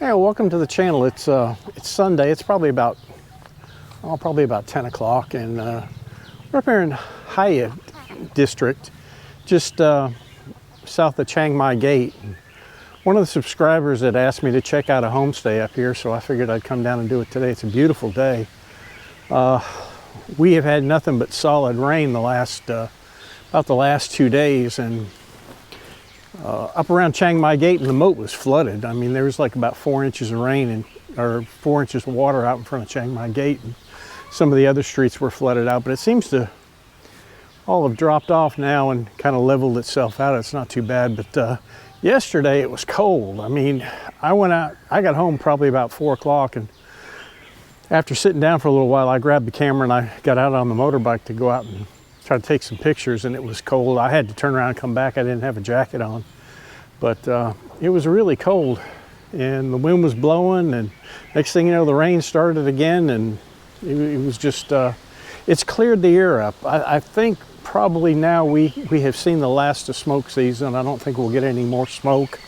Hey, welcome to the channel. It's Sunday. It's probably about 10 o'clock, and we're up here in Haya district, just south of Chiang Mai Gate. One of the subscribers had asked me to check out a homestay up here, so I figured I'd come down and do it today. It's a beautiful day. We have had nothing but solid rain about the last 2 days, and up around Chiang Mai Gate, and the moat was flooded. I mean, there was like about 4 inches of rain or 4 inches of water out in front of Chiang Mai Gate, and some of the other streets were flooded out, but it seems to all have dropped off now and kind of leveled itself out. It's not too bad, but yesterday it was cold. I mean, I got home probably about 4 o'clock, and after sitting down for a little while, I grabbed the camera and I got out on the motorbike to go out and try to take some pictures, and it was cold. I had to turn around and come back. I didn't have a jacket on, but it was really cold, and the wind was blowing, and next thing you know, the rain started again, and it was just, it's cleared the air up. I think probably now we have seen the last of smoke season. I don't think we'll get any more smoke.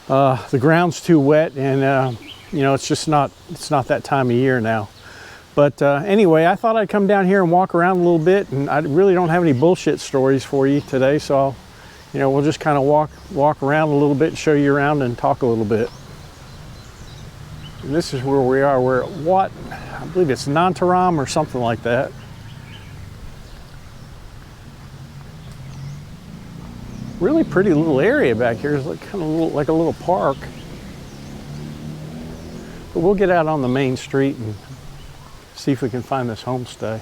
The ground's too wet, and you know, it's not that time of year now. But anyway, I thought I'd come down here and walk around a little bit, and I really don't have any bullshit stories for you today, so we'll just kind of walk around a little bit and show you around and talk a little bit. And this is where we are. We're at what? I believe it's Nantaram or something like that. Really pretty little area back here. It's like kind of like a little park. But we'll get out on the main street and see if we can find this homestay.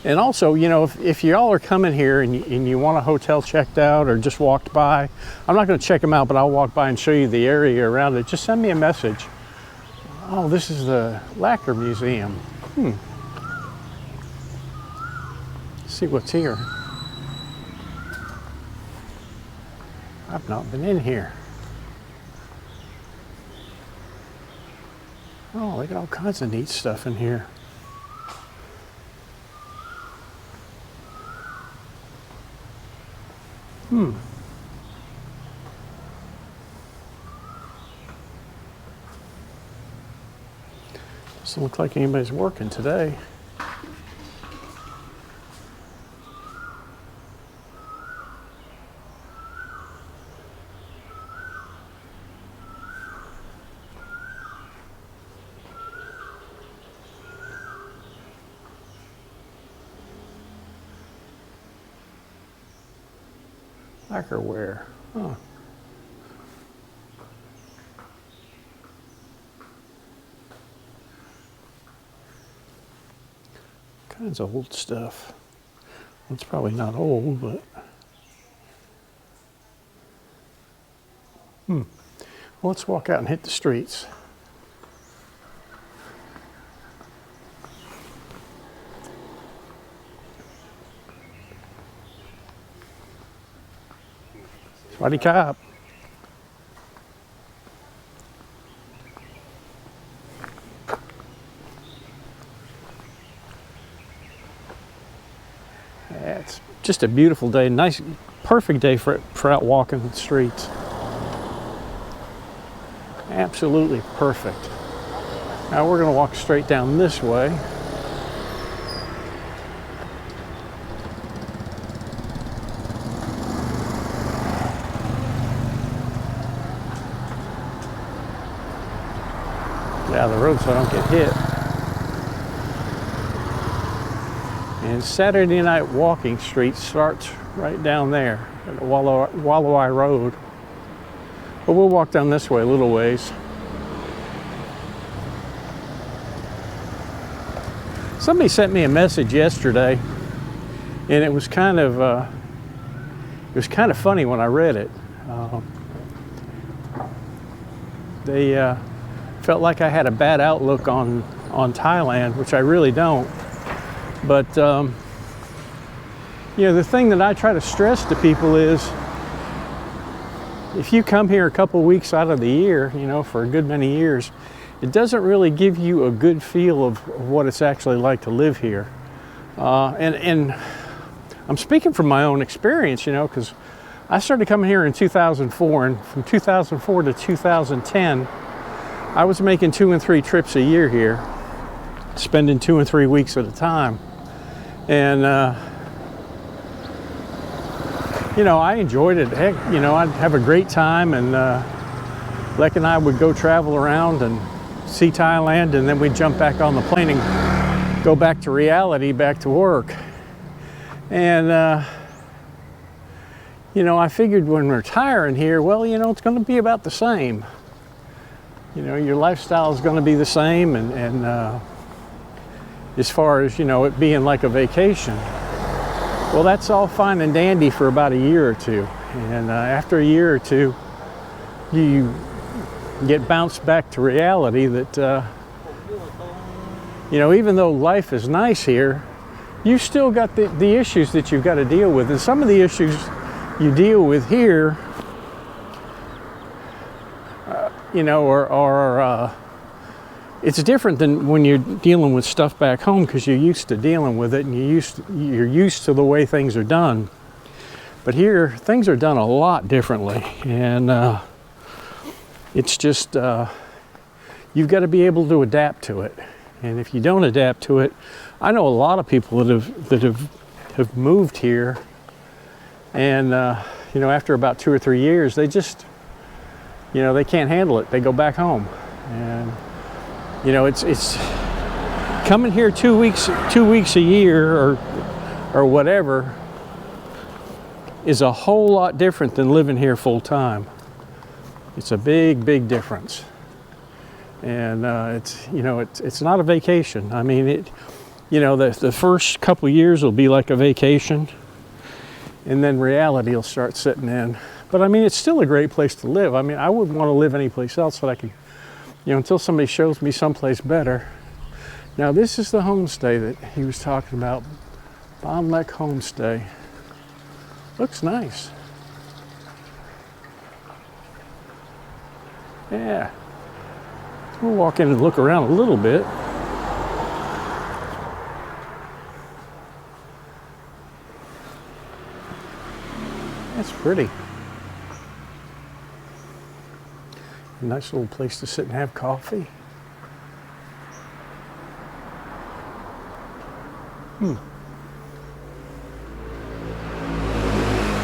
And also, if y'all are coming here and you want a hotel checked out or just walked by, I'm not going to check them out, but I'll walk by and show you the area around it. Just send me a message. Oh, this is the Lacquer Museum. Let's see what's here. I've not been in here. Oh, they got all kinds of neat stuff in here. Doesn't look like anybody's working today. Lacquerware. Huh. Kinds of old stuff. It's probably not old, but well, let's walk out and hit the streets. Swaddy cop. Yeah, it's just a beautiful day. Nice, perfect day for out walking the streets. Absolutely perfect. Now we're going to walk straight down this way. Out of the road so I don't get hit. And Saturday Night Walking Street starts right down there at Wallowai Road. But we'll walk down this way a little ways. Somebody sent me a message yesterday, and it was kind of funny when I read it. They felt like I had a bad outlook on Thailand, which I really don't. But the thing that I try to stress to people is, if you come here a couple of weeks out of the year, for a good many years, it doesn't really give you a good feel of what it's actually like to live here. And I'm speaking from my own experience, because I started coming here in 2004, and from 2004 to 2010, I was making 2 and 3 trips a year here, spending 2 and 3 weeks at a time. And, you know, I enjoyed it. Heck, you know, I'd have a great time, and Lek and I would go travel around and see Thailand, and then we'd jump back on the plane and go back to reality, back to work. And, you know, I figured when we're retiring here, well, you know, it's going to be about the same. You know, your lifestyle is going to be the same, and as far as, you know, it being like a vacation. Well, that's all fine and dandy for about a year or two. And after a year or two, you get bounced back to reality that, you know, even though life is nice here, you still got the issues that you've got to deal with. And some of the issues you deal with here, you know, are it's different than when you're dealing with stuff back home, because you're used to dealing with it and you're used to the way things are done. But here, things are done a lot differently, and it's just you've got to be able to adapt to it. And if you don't adapt to it, I know a lot of people that have moved here, and you know, after about 2 or 3 years, they just, you know, they can't handle it. They go back home. And you know, it's coming here 2 weeks a year or whatever is a whole lot different than living here full time. It's a big difference. And it's, you know, it's not a vacation. I mean, you know, the first couple years will be like a vacation, and then reality will start setting in. But I mean, it's still a great place to live. I mean, I wouldn't want to live anyplace else that I could, you know, until somebody shows me someplace better. Now, this is the homestay that he was talking about, Bon Lek Homestay. Looks nice. Yeah. We'll walk in and look around a little bit. That's pretty. A nice little place to sit and have coffee.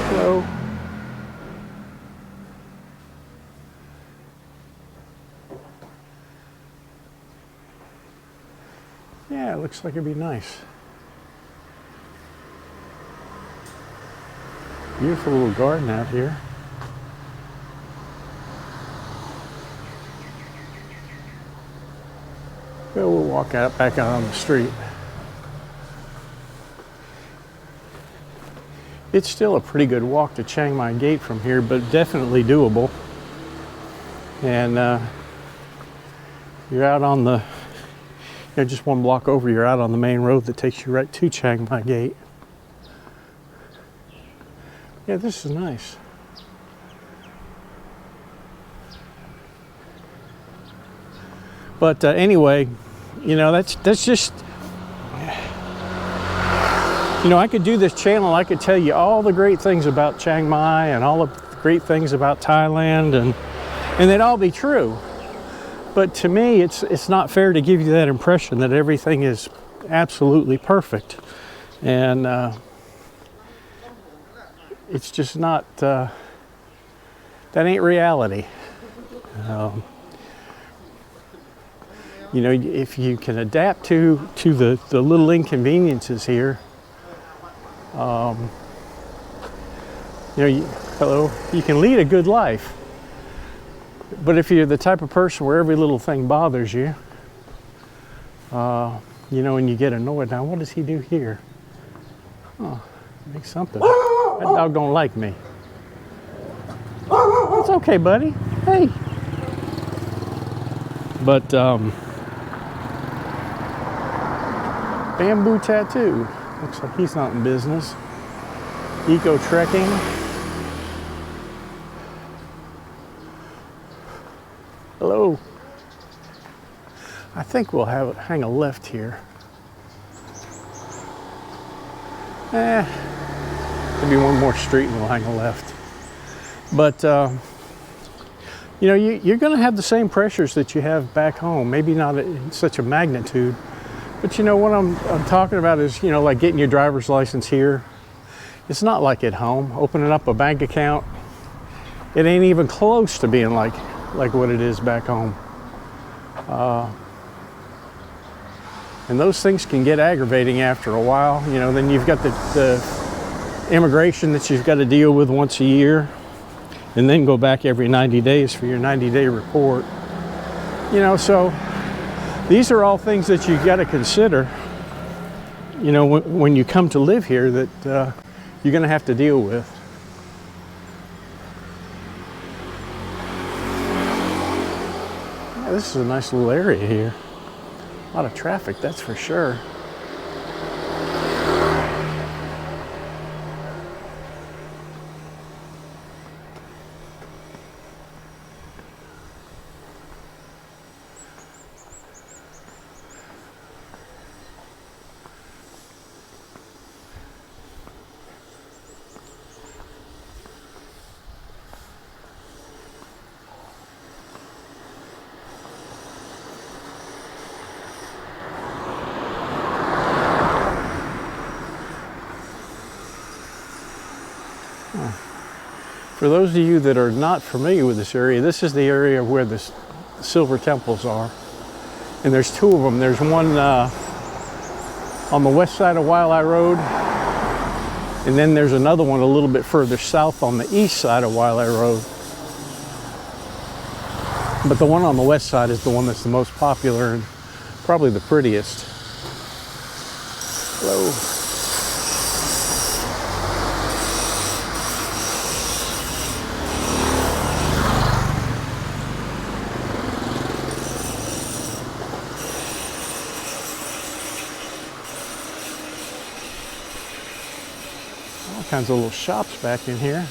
Hello. Yeah, it looks like it'd be nice. Beautiful little garden out here. Well, we'll walk out back out on the street. It's still a pretty good walk to Chiang Mai Gate from here, but definitely doable. And you're out on the, you know, just 1 block over, you're out on the main road that takes you right to Chiang Mai Gate. Yeah, this is nice. But anyway, you know, that's just, you know, I could do this channel, I could tell you all the great things about Chiang Mai and all the great things about Thailand, and they'd all be true. But to me, it's not fair to give you that impression that everything is absolutely perfect. And it's just not, that ain't reality. You know, if you can adapt to the little inconveniences here, you know, hello, you can lead a good life. But if you're the type of person where every little thing bothers you, you know, and you get annoyed, now what does he do here? Oh, make something. That dog don't like me. It's okay, buddy. Hey. But bamboo tattoo. Looks like he's not in business. Eco trekking. Hello. I think we'll hang a left here. Maybe 1 more street and we'll hang a left. But you know, you're going to have the same pressures that you have back home. Maybe not in such a magnitude, but you know what I'm talking about is, you know, like getting your driver's license here. It's not like at home. Opening up a bank account, it ain't even close to being like what it is back home. And those things can get aggravating after a while. You know, then you've got the immigration that you've got to deal with once a year, and then go back every 90 days for your 90-day report. You know, so these are all things that you got to consider, you know, when you come to live here, that you're going to have to deal with. Yeah, this is a nice little area here. A lot of traffic, that's for sure. For those of you that are not familiar with this area, this is the area where the silver temples are. And there's two of them. There's one on the west side of Waialae Road, and then there's another one a little bit further south on the east side of Waialae Road. But the one on the west side is the one that's the most popular and probably the prettiest. Hello. Kinds of little shops back in here.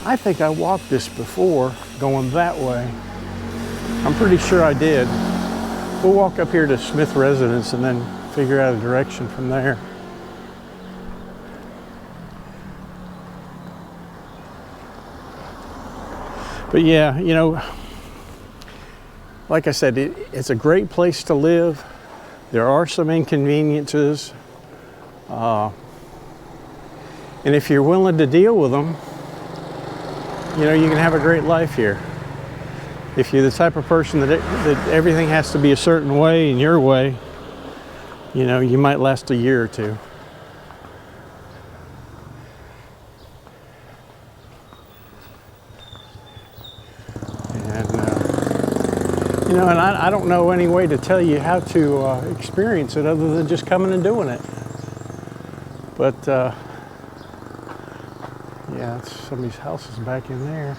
I think I walked this before going that way. I'm pretty sure I did. We'll walk up here to Smith Residence and then figure out a direction from there. But yeah, you know, like I said, it's a great place to live. There are some inconveniences. And if you're willing to deal with them, you know, you can have a great life here. If you're the type of person that everything has to be a certain way and your way, you know, you might last a year or two. And, you know, and I don't know any way to tell you how to experience it other than just coming and doing it. But, yeah, somebody's house is back in there.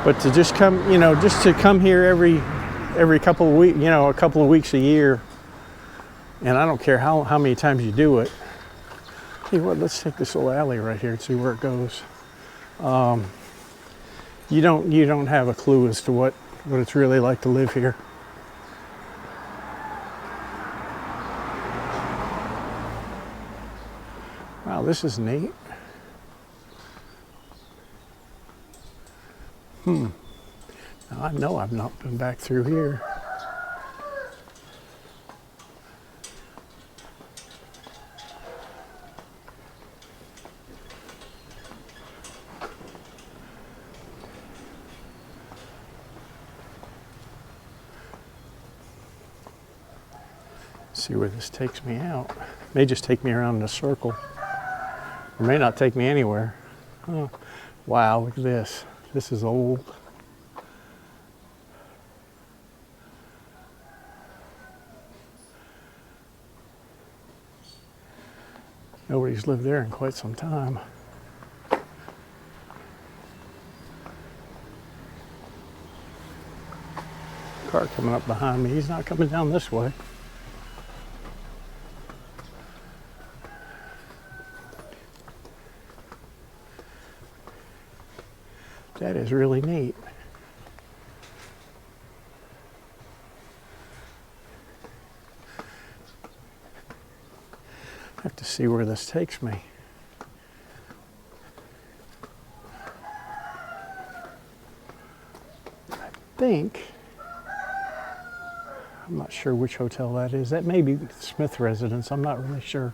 But to just come, you know, just to come here every couple of weeks, you know, a couple of weeks a year, and I don't care how many times you do it. Hey, what? Let's take this little alley right here and see where it goes. You don't have a clue as to what it's really like to live here. Wow, this is neat. Now, I know I've not been back through here. See where this takes me out. It may just take me around in a circle. Or may not take me anywhere. Oh, wow, look at this. This is old. Nobody's lived there in quite some time. Car coming up behind me. He's not coming down this way. That is really neat. I have to see where this takes me. think, I'm not sure which hotel that is. That may be Smith Residence. I'm not really sure.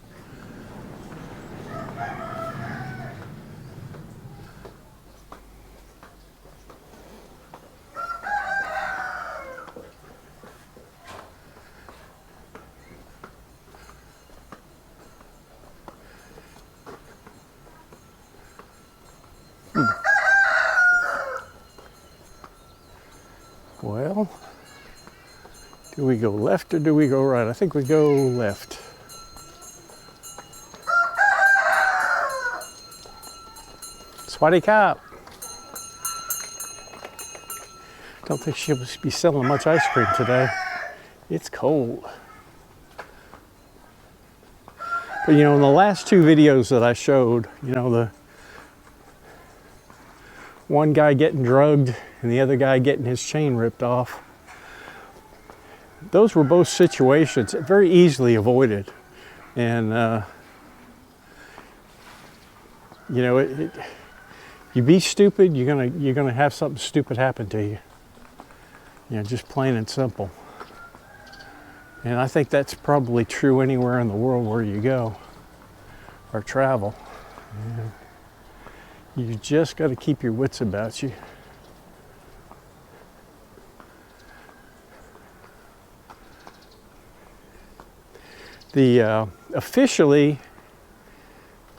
Well, do we go left or do we go right? I think we go left. Swaddy Cop. Don't think she'll be selling much ice cream today. It's cold. But you know, in the last two videos that I showed, you know, the one guy getting drugged and the other guy getting his chain ripped off. Those were both situations very easily avoided. And, you know, you be stupid, you're gonna have something stupid happen to you. You know, just plain and simple. And I think that's probably true anywhere in the world where you go or travel. And you just got to keep your wits about you. Officially,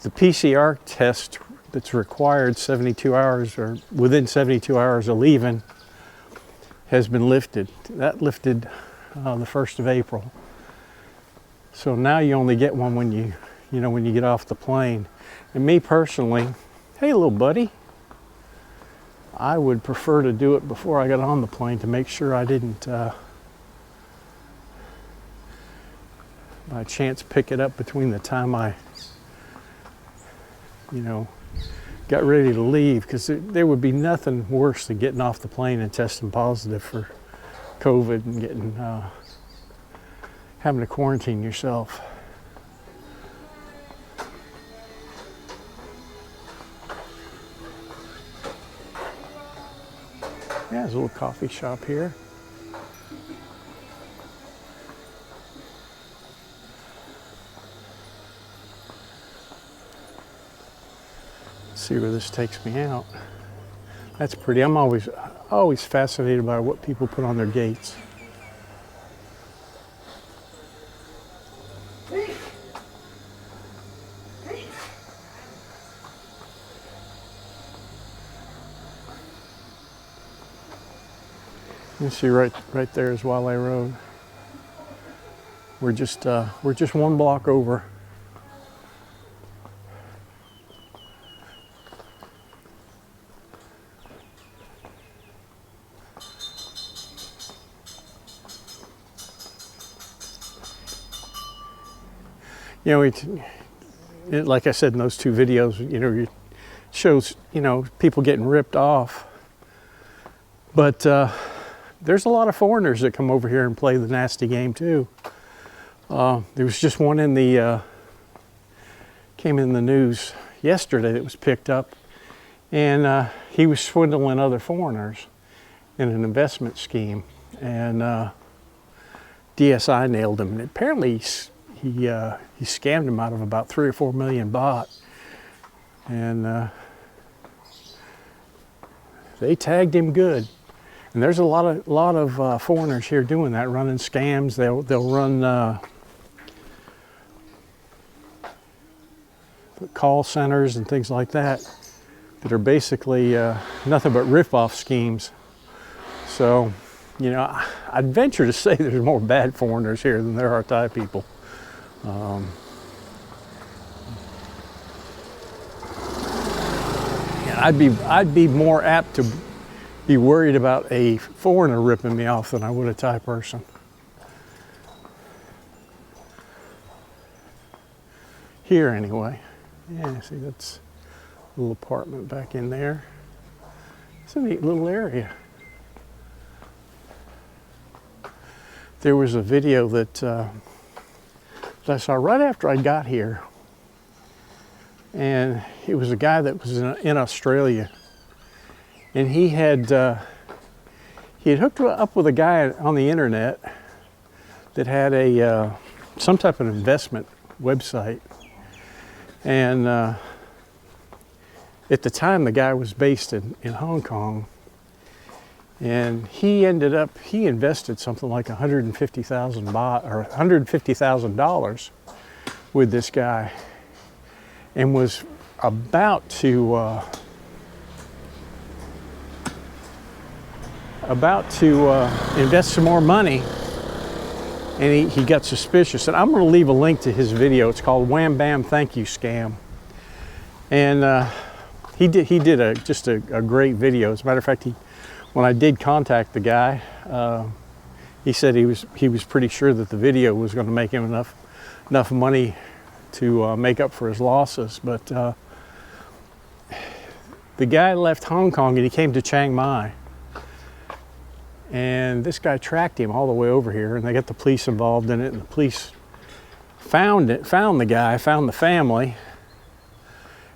the PCR test that's required 72 hours or within 72 hours of leaving has been lifted. That lifted the 1st of April. So now you only get one when you get off the plane. And me personally, hey little buddy, I would prefer to do it before I got on the plane to make sure I didn't by chance pick it up between the time I got ready to leave, because there would be nothing worse than getting off the plane and testing positive for COVID and getting having to quarantine yourself. Yeah, there's a little coffee shop here. Let's see where this takes me out. That's pretty. I'm always fascinated by what people put on their gates. You see right there is Wale Road. We're just one block over. You know, like I said in those two videos, it shows, people getting ripped off. But there's a lot of foreigners that come over here and play the nasty game too. There was just one came in the news yesterday that was picked up, and he was swindling other foreigners in an investment scheme, and DSI nailed him. And apparently he scammed him out of about 3 or 4 million baht, and they tagged him good. And there's a lot of foreigners here doing that, running scams. They'll run call centers and things like that are basically nothing but rip-off schemes. So, I'd venture to say there's more bad foreigners here than there are Thai people. I'd be more apt to be worried about a foreigner ripping me off than I would a Thai person. Here anyway. Yeah, see, that's a little apartment back in there. It's a neat little area. There was a video that I saw right after I got here, and it was a guy that was in Australia, and he he had hooked up with a guy on the internet that had a some type of investment website, and at the time the guy was based in Hong Kong, and he invested something like 150,000 baht or $150,000 with this guy, and was about to invest some more money, and he got suspicious. And I'm going to leave a link to his video. It's called Wham Bam Thank You Scam, and he did just a great video. As a matter of fact, when I did contact the guy, he said he was pretty sure that the video was going to make him enough money to make up for his losses. But the guy left Hong Kong and he came to Chiang Mai, and this guy tracked him all the way over here, and they got the police involved in it, and the police found the guy, found the family,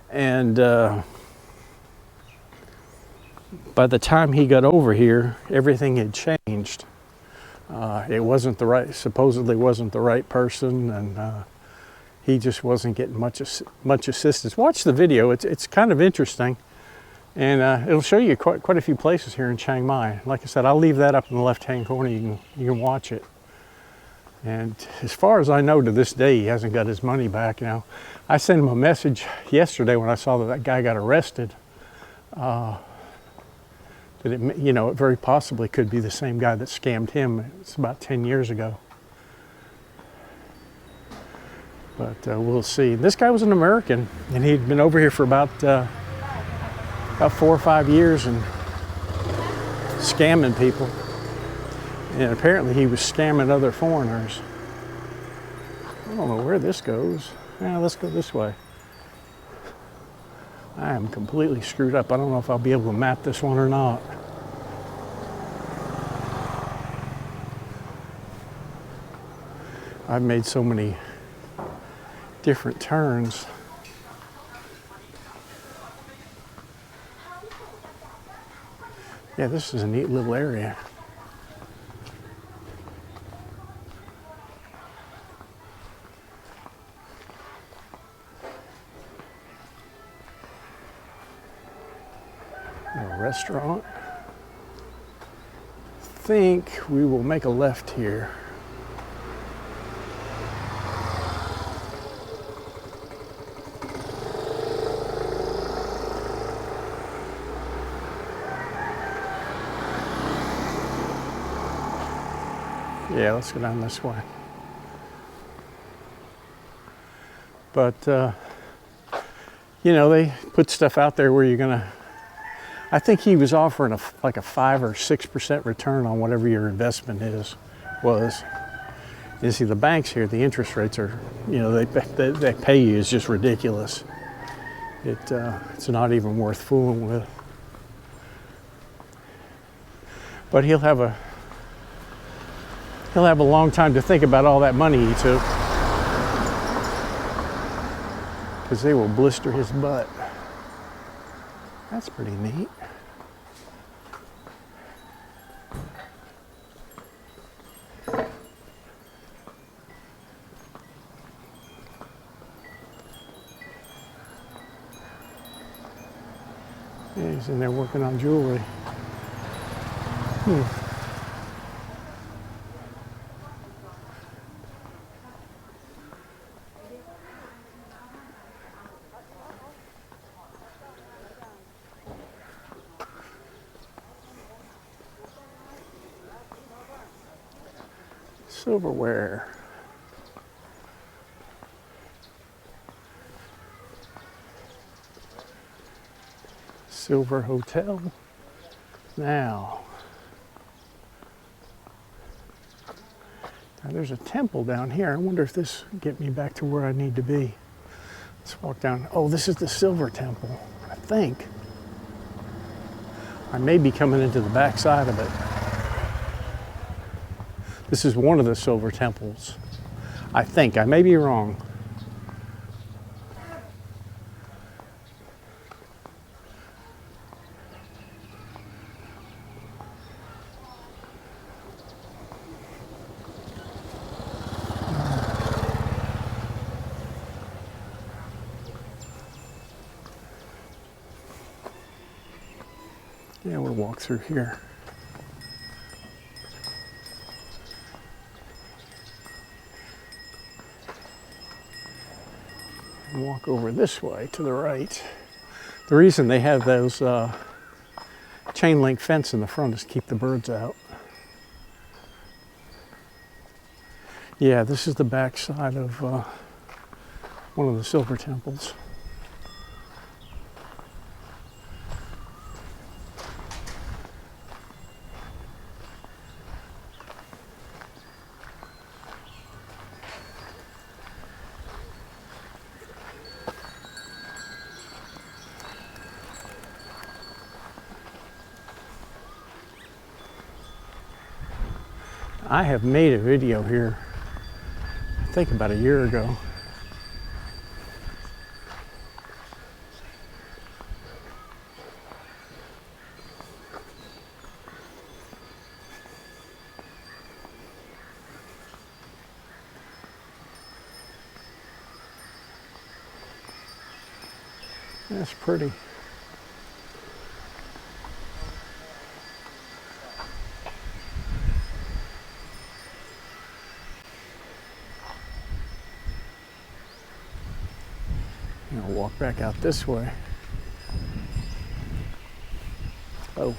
and by the time he got over here, everything had changed. It wasn't supposedly wasn't the right person, and he just wasn't getting much assistance. Watch the video; it's kind of interesting, and it'll show you quite a few places here in Chiang Mai. Like I said, I'll leave that up in the left-hand corner. You can watch it. And as far as I know, to this day, he hasn't got his money back. Now, I sent him a message yesterday when I saw that guy got arrested. That it very possibly could be the same guy that scammed him. It's about 10 years ago. But we'll see. This guy was an American, and he'd been over here for about 4 or 5 years and scamming people. And apparently he was scamming other foreigners. I don't know where this goes. Yeah, let's go this way. I am completely screwed up. I don't know if I'll be able to map this one or not. I've made so many different turns. Yeah, this is a neat little area. A restaurant. I think we will make a left here. Yeah, let's go down this way. But, they put stuff out there where you're gonna, I think he was offering like a 5 or 6% return on whatever your investment was. You see, the banks here, the interest rates are, they pay you is just ridiculous. It's not even worth fooling with. But he'll have a long time to think about all that money he took, because they will blister his butt. That's pretty neat. Yeah, he's in there working on jewelry. Silverware. Silver Hotel. Now there's a temple down here. I wonder if this will get me back to where I need to be. Let's walk down. Oh, this is the Silver Temple, I think. I may be coming into the back side of it. This is one of the silver temples, I think. I may be wrong. Yeah, we'll walk through here. And walk over this way to the right. The reason they have those chain link fence in the front is to keep the birds out. Yeah, this is the back side of one of the silver temples. I have made a video here, I think about a year ago. That's pretty. I'll walk back out this way. Oh.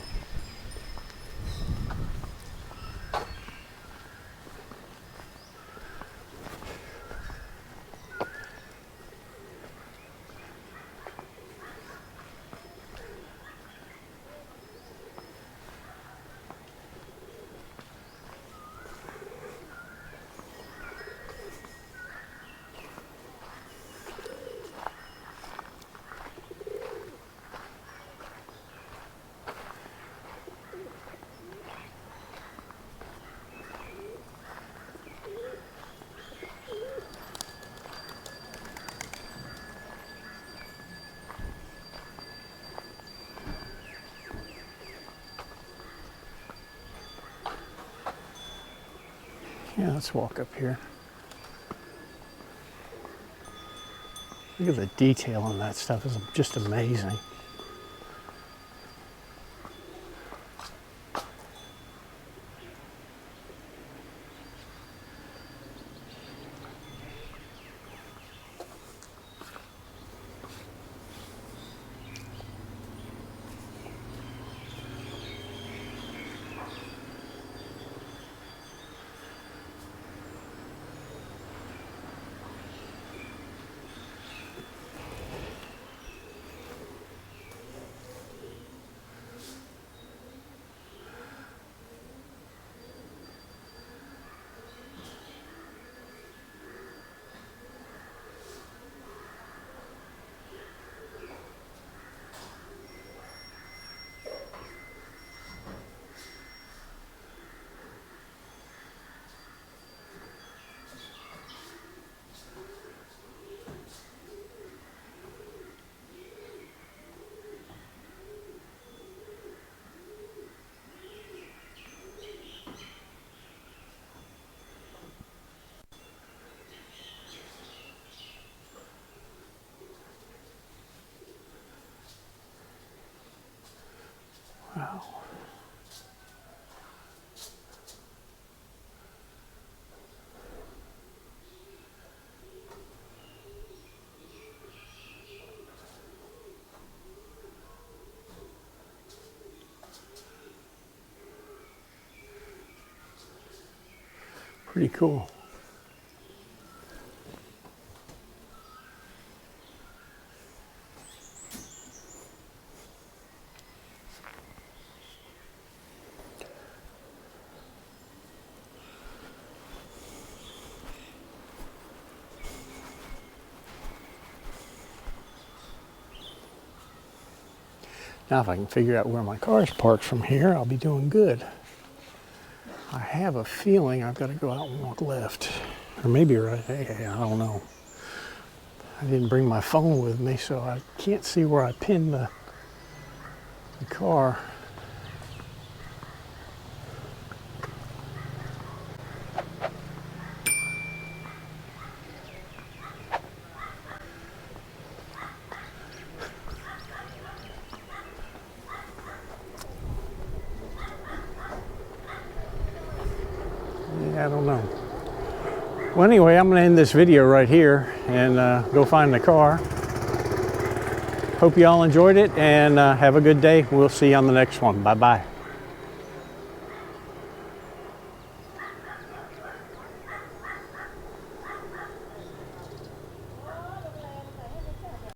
Yeah, let's walk up here. Look at the detail on that stuff, it's just amazing. Wow. Pretty cool. Now if I can figure out where my car's parked from here, I'll be doing good. I have a feeling I've got to go out and walk left. Or maybe right, hey, I don't know. I didn't bring my phone with me, so I can't see where I pinned the car. Well, anyway, I'm going to end this video right here and go find the car. Hope you all enjoyed it, and have a good day. We'll see you on the next one. Bye-bye.